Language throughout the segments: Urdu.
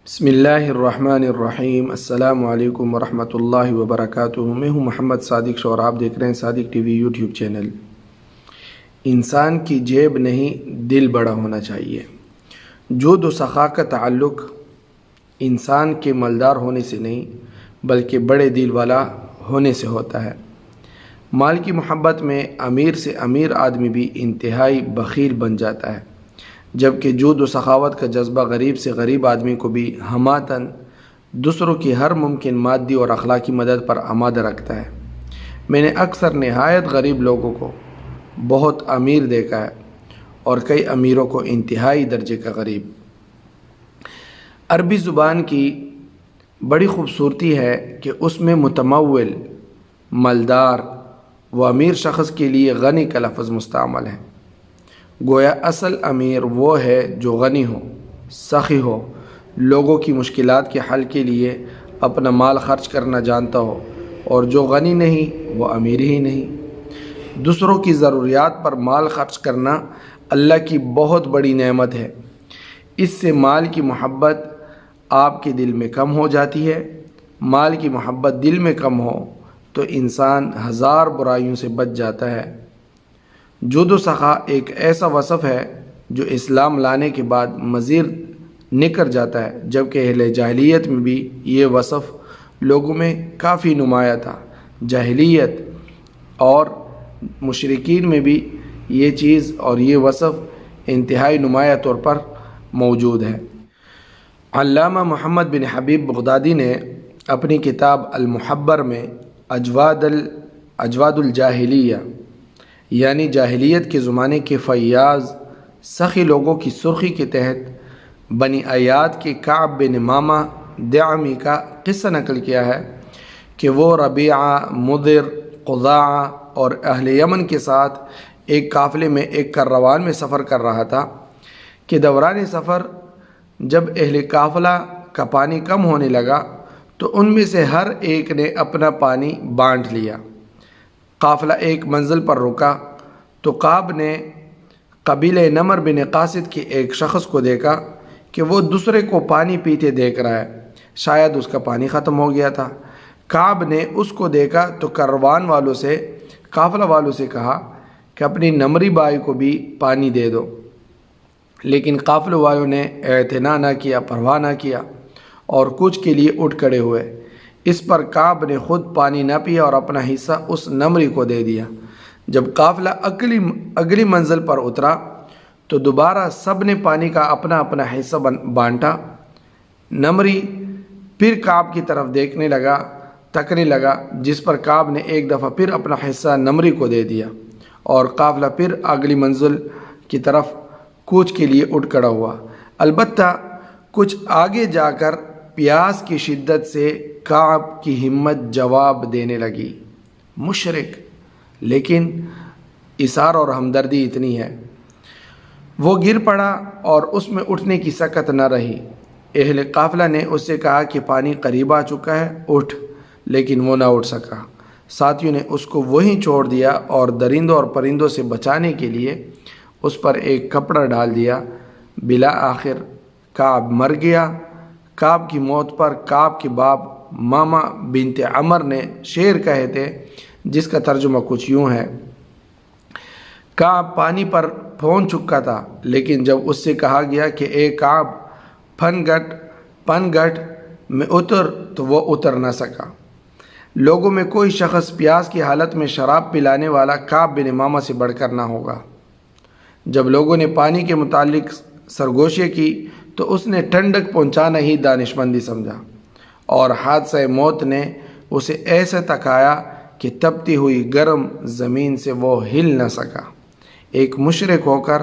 بسم اللہ الرحمن الرحیم۔ السلام علیکم ورحمۃ اللہ وبرکاتہ۔ میں ہوں محمد صادق شور، آپ دیکھ رہے ہیں صادق ٹی وی یوٹیوب چینل۔ انسان کی جیب نہیں، دل بڑا ہونا چاہیے۔ جود و سخا کا تعلق انسان کے مالدار ہونے سے نہیں بلکہ بڑے دل والا ہونے سے ہوتا ہے۔ مال کی محبت میں امیر سے امیر آدمی بھی انتہائی بخیل بن جاتا ہے، جبکہ جود و سخاوت کا جذبہ غریب سے غریب آدمی کو بھی ہماتاً دوسروں کی ہر ممکن مادی اور اخلاقی مدد پر آمادہ رکھتا ہے۔ میں نے اکثر نہایت غریب لوگوں کو بہت امیر دیکھا ہے اور کئی امیروں کو انتہائی درجے کا غریب۔ عربی زبان کی بڑی خوبصورتی ہے کہ اس میں متمول، مالدار و امیر شخص کے لیے غنی کا لفظ مستعمل ہے۔ گویا اصل امیر وہ ہے جو غنی ہو، سخی ہو، لوگوں کی مشکلات کے حل کے لیے اپنا مال خرچ کرنا جانتا ہو، اور جو غنی نہیں وہ امیر ہی نہیں۔ دوسروں کی ضروریات پر مال خرچ کرنا اللہ کی بہت بڑی نعمت ہے۔ اس سے مال کی محبت آپ کے دل میں کم ہو جاتی ہے۔ مال کی محبت دل میں کم ہو تو انسان ہزار برائیوں سے بچ جاتا ہے۔ جود و سخا ایک ایسا وصف ہے جو اسلام لانے کے بعد مزید نکھر جاتا ہے، جبکہ اہل جاہلیت میں بھی یہ وصف لوگوں میں کافی نمایاں تھا۔ جاہلیت اور مشرکین میں بھی یہ چیز اور یہ وصف انتہائی نمایاں طور پر موجود ہے۔ علامہ محمد بن حبیب بغدادی نے اپنی کتاب المحبر میں اجواد الجاہلیہ یعنی جاہلیت کے زمانے کے فیاض سخی لوگوں کی سرخی کے تحت بنی ایاد کے کعب بن مامہ دعمی کا قصہ نقل کیا ہے کہ وہ ربیعہ، مضر، قضاعہ اور اہل یمن کے ساتھ ایک قافلے میں ایک کاروان میں سفر کر رہا تھا کہ دوران سفر جب اہل قافلہ کا پانی کم ہونے لگا تو ان میں سے ہر ایک نے اپنا پانی بانٹ لیا۔ قافلہ ایک منزل پر رکا تو کعب نے قبیلہ نمر بن قاصد کے ایک شخص کو دیکھا کہ وہ دوسرے کو پانی پیتے دیکھ رہا ہے، شاید اس کا پانی ختم ہو گیا تھا۔ کعب نے اس کو دیکھا تو کاروان والوں سے، قافلہ والوں سے کہا کہ اپنی نمری بائی کو بھی پانی دے دو، لیکن قافلہ والوں نے اعتنا نہ کیا، پرواہ نہ کیا اور کچھ کے لیے اٹھ کھڑے ہوئے۔ اس پر کعب نے خود پانی نہ پیا اور اپنا حصہ اس نمری کو دے دیا۔ جب قافلہ اگلی منزل پر اترا تو دوبارہ سب نے پانی کا اپنا اپنا حصہ بانٹا۔ نمری پھر کعب کی طرف تکنے لگا، جس پر کعب نے ایک دفعہ پھر اپنا حصہ نمری کو دے دیا اور قافلہ پھر اگلی منزل کی طرف کوچ کے لیے اٹھ کھڑا ہوا۔ البتہ کچھ آگے جا کر پیاس کی شدت سے کعب کی ہمت جواب دینے لگی۔ مشرک، لیکن اثار اور ہمدردی اتنی ہے۔ وہ گر پڑا اور اس میں اٹھنے کی سکت نہ رہی۔ اہل قافلہ نے اس سے کہا کہ پانی قریب آ چکا ہے، اٹھ، لیکن وہ نہ اٹھ سکا۔ ساتھیوں نے اس کو وہیں چھوڑ دیا اور درندوں اور پرندوں سے بچانے کے لیے اس پر ایک کپڑا ڈال دیا۔ بالآخر کعب مر گیا۔ کعب کی موت پر کعب کے باپ ماما بنت عمر نے شعر کہے تھے جس کا ترجمہ کچھ یوں ہے: کعب پانی پر پہنچ چکا تھا، لیکن جب اس سے کہا گیا کہ اے کعب پن گھٹ میں اتر تو وہ اتر نہ سکا۔ لوگوں میں کوئی شخص پیاس کی حالت میں شراب پلانے والا کعب بن ماما سے بڑھ کر نہ ہوگا۔ جب لوگوں نے پانی کے متعلق سرگوشی کی تو اس نے ٹھنڈک پہنچانا ہی دانشمندی سمجھا، اور حادثہ موت نے اسے ایسے تکایا کہ تپتی ہوئی گرم زمین سے وہ ہل نہ سکا۔ ایک مشرک ہو کر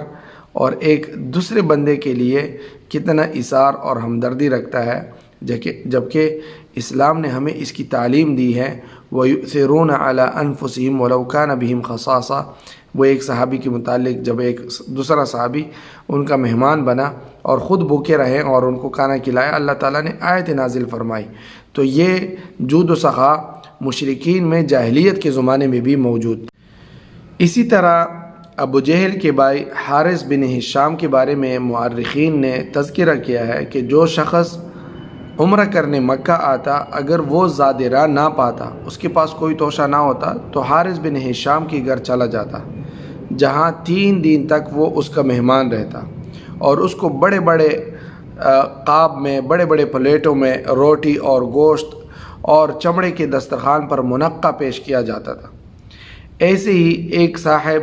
اور ایک دوسرے بندے کے لیے کتنا اثار اور ہمدردی رکھتا ہے، جبکہ اسلام نے ہمیں اس کی تعلیم دی ہے۔ وَيُؤْثِرُونَ عَلَىٰ أَنفُسِهِمْ وَلَوْ كَانَ بِهِمْ خَصَاصَةٌ۔ وہ ایک صحابی کے متعلق جب ایک دوسرا صحابی ان کا مہمان بنا اور خود بھوکے رہے اور ان کو کھانا کھلایا، اللہ تعالیٰ نے آیت نازل فرمائی۔ تو یہ جود و سخا مشرکین میں جاہلیت کے زمانے میں بھی موجود۔ اسی طرح ابو جہل کے بھائی حارث بن ہشام کے بارے میں مورخین نے تذکرہ کیا ہے کہ جو شخص عمرہ کرنے مکہ آتا، اگر وہ زاد راہ نہ پاتا، اس کے پاس کوئی توشہ نہ ہوتا، تو حارث بن ہشام کے گھر چلا جاتا، جہاں 3 دن تک وہ اس کا مہمان رہتا، اور اس کو بڑے بڑے قاب میں، بڑے بڑے پلیٹوں میں روٹی اور گوشت اور چمڑے کے دسترخوان پر منقع پیش کیا جاتا تھا۔ ایسے ہی ایک صاحب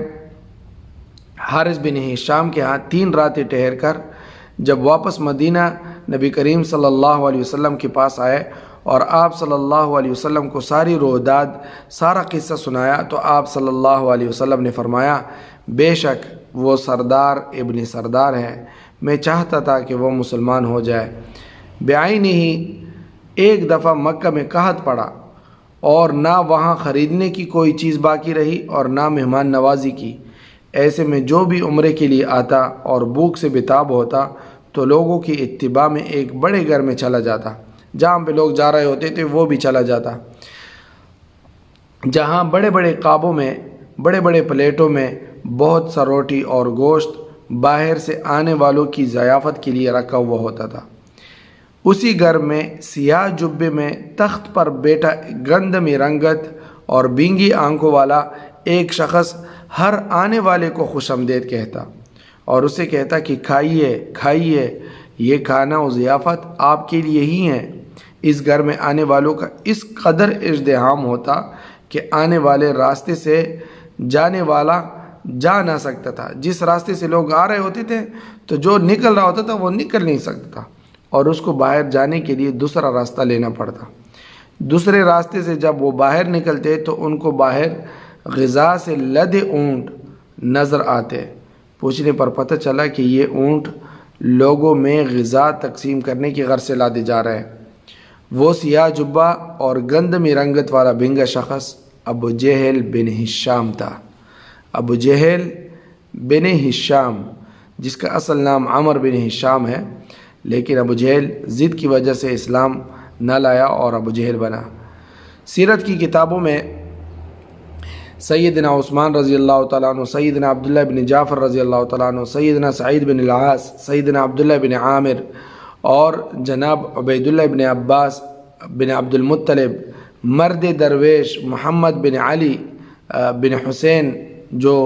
حارث بن ہشام کے ہاں 3 راتیں ٹھہر کر جب واپس مدینہ نبی کریم صلی اللہ علیہ وسلم کے پاس آئے اور آپ صلی اللہ علیہ وسلم کو ساری رویداد، سارا قصہ سنایا، تو آپ صلی اللہ علیہ وسلم نے فرمایا، بے شک وہ سردار ابن سردار ہے، میں چاہتا تھا کہ وہ مسلمان ہو جائے۔ بعینہ ہی ایک دفعہ مکہ میں قحط پڑا اور نہ وہاں خریدنے کی کوئی چیز باقی رہی اور نہ مہمان نوازی کی۔ ایسے میں جو بھی عمرے کے لیے آتا اور بھوک سے بتاب ہوتا تو لوگوں کی اتباع میں ایک بڑے گھر میں چلا جاتا، جہاں پہ لوگ جا رہے ہوتے تھے وہ بھی چلا جاتا، جہاں بڑے بڑے قابوں میں، بڑے بڑے پلیٹوں میں بہت سا روٹی اور گوشت باہر سے آنے والوں کی ضیافت کے لیے رکھا ہوا ہوتا تھا۔ اسی گھر میں سیاہ جبے میں تخت پر بیٹھا گندمی رنگت اور بینگی آنکھوں والا ایک شخص ہر آنے والے کو خوش آمدید کہتا اور اسے کہتا کہ کھائیے کھائیے، یہ کھانا و ضیافت آپ کے لیے ہی ہے۔ اس گھر میں آنے والوں کا اس قدر ازدحام ہوتا کہ آنے والے راستے سے جانے والا جا نہ سکتا تھا۔ جس راستے سے لوگ آ رہے ہوتے تھے تو جو نکل رہا ہوتا تھا وہ نکل نہیں سکتا تھا، اور اس کو باہر جانے کے لیے دوسرا راستہ لینا پڑتا۔ دوسرے راستے سے جب وہ باہر نکلتے تو ان کو باہر غذا سے لدے اونٹ نظر آتے۔ پوچھنے پر پتہ چلا کہ یہ اونٹ لوگوں میں غذا تقسیم کرنے کی غرض سے لادے جا رہے ہیں۔ وہ سیاہ جبہ اور گندمی رنگت والا بنگا شخص ابو جہل بن ہشام تھا۔ ابو جہل بن ہشام، جس کا اصل نام عمر بن ہشام ہے، لیکن ابو جہل ضد کی وجہ سے اسلام نہ لایا اور ابو جہل بنا۔ سیرت کی کتابوں میں سیدنا عثمان رضی اللہ تعالیٰ عنہ، سیدنا عبداللہ بن جعفر رضی اللہ تعالیٰ عنہ، سیدنا سعید بن العاص، سیدنا عبداللہ بن عامر اور جناب عبیداللہ بن عباس بن عبد المطلب، مرد درویش محمد بن علی بن حسین جو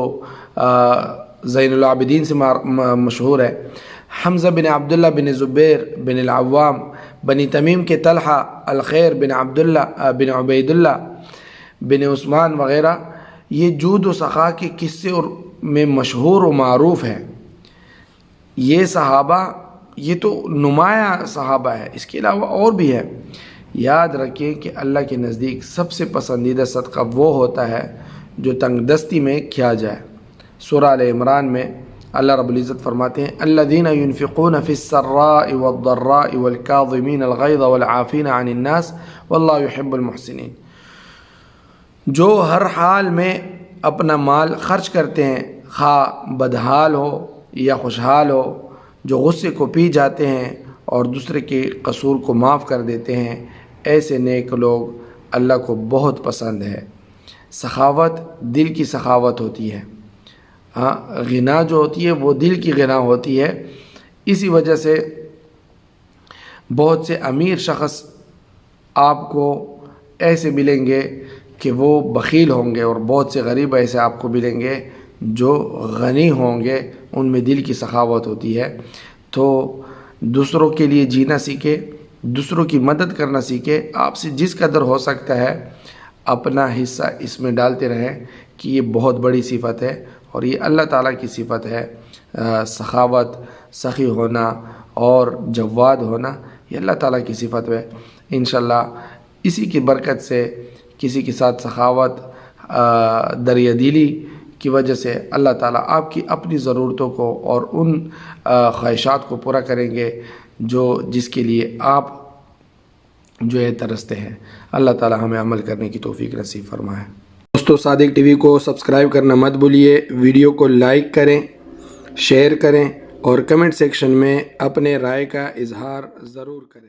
زین العابدین سے مشہور ہے، حمزہ بن عبداللہ بن زبیر بن العوام، بنی تمیم کے طلحہ، الخیر بن عبداللہ بن عبیداللہ بن عثمان وغیرہ، یہ جود و سخا کے قصے میں مشہور و معروف ہیں۔ یہ صحابہ، یہ تو نمایاں صحابہ ہے، اس کے علاوہ اور بھی ہے۔ یاد رکھیں کہ اللہ کے نزدیک سب سے پسندیدہ صدقہ وہ ہوتا ہے جو تنگ دستی میں کیا جائے۔ سورہ آل عمران میں اللہ رب العزت فرماتے ہیں، الذین ينفقون فی السراء والضراء والکاظمین الغیظ والعافین عن الناس واللہ يحب المحسنین، جو ہر حال میں اپنا مال خرچ کرتے ہیں، خواہ بدحال ہو یا خوشحال ہو، جو غصے کو پی جاتے ہیں اور دوسرے کے قصور کو معاف کر دیتے ہیں، ایسے نیک لوگ اللہ کو بہت پسند ہے۔ سخاوت دل کی سخاوت ہوتی ہے، ہاں، غنا جو ہوتی ہے وہ دل کی غنا ہوتی ہے۔ اسی وجہ سے بہت سے امیر شخص آپ کو ایسے ملیں گے کہ وہ بخیل ہوں گے، اور بہت سے غریب ایسے آپ کو ملیں گے جو غنی ہوں گے، ان میں دل کی سخاوت ہوتی ہے۔ تو دوسروں کے لیے جینا سیکھے، دوسروں کی مدد کرنا سیکھے، آپ سے جس قدر ہو سکتا ہے اپنا حصہ اس میں ڈالتے رہیں، کہ یہ بہت بڑی صفت ہے اور یہ اللہ تعالیٰ کی صفت ہے۔ سخاوت، سخی ہونا اور جواد ہونا، یہ اللہ تعالیٰ کی صفت ہے۔ انشاءاللہ اسی کی برکت سے، کسی کے ساتھ سخاوت، دریا دلی کی وجہ سے اللہ تعالیٰ آپ کی اپنی ضرورتوں کو اور ان خواہشات کو پورا کریں گے جس کے لیے آپ جو ہے ترستے ہیں۔ اللہ تعالیٰ ہمیں عمل کرنے کی توفیق نصیب فرمائے۔ دوستو، صادق ٹی وی کو سبسکرائب کرنا مت بھولیے، ویڈیو کو لائک کریں، شیئر کریں اور کمنٹ سیکشن میں اپنے رائے کا اظہار ضرور کریں۔